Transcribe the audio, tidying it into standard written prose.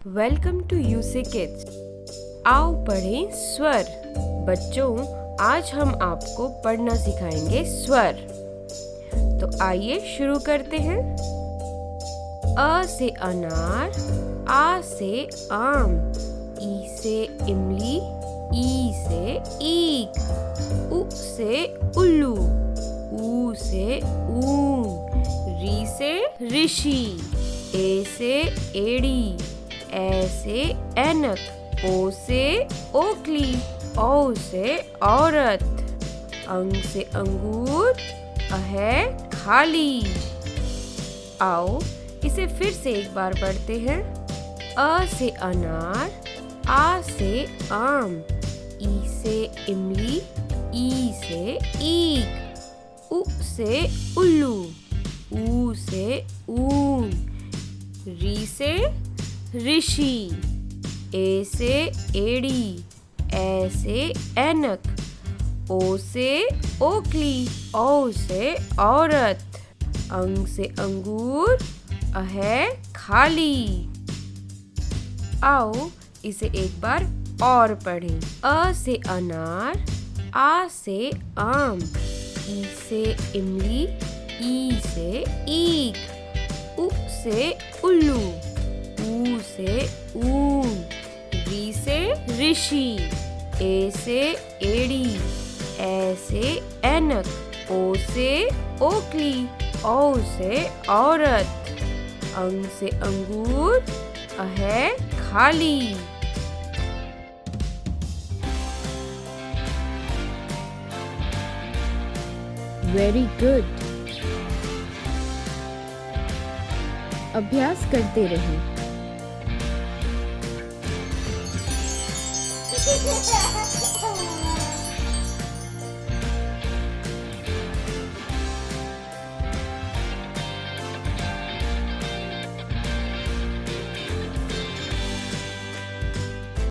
Welcome to UCkids। आओ पढ़ें स्वर। बच्चों, आज हम आपको पढ़ना सिखाएंगे स्वर। तो आइए शुरू करते हैं। अ से अनार, आ से आम, ई से इमली, ई से ईख, उ से उल्लू, ऊ से ऊन, री से ऋषि, ए से एड़ी, ए से ऐनक, ओ से ओखली, औ से औरत, अंग से अंगूर, अ है खाली। आओ इसे फिर से एक बार पढ़ते हैं। अ से अनार, आ से आम, ई से इमली, ई से ईख, उ से उल्लू, ऊ से ऊन, री से ऋषि, ए से एड़ी, ए से ऐनक, ओ से ओखली, औ से औरत, अंग से अंगूर, अ है खाली। आओ इसे एक बार और पढ़ें। अ से अनार, आ से आम, ई से इमली, ई से ईख, उ से उल्लू, ऊ से ऊन, री से ऋषि, ए से एड़ी, ए से ऐनक, ओ से ओखली, औ से औरत, अंग से अंगूर, अ है खाली। Very good. अभ्यास करते रहें।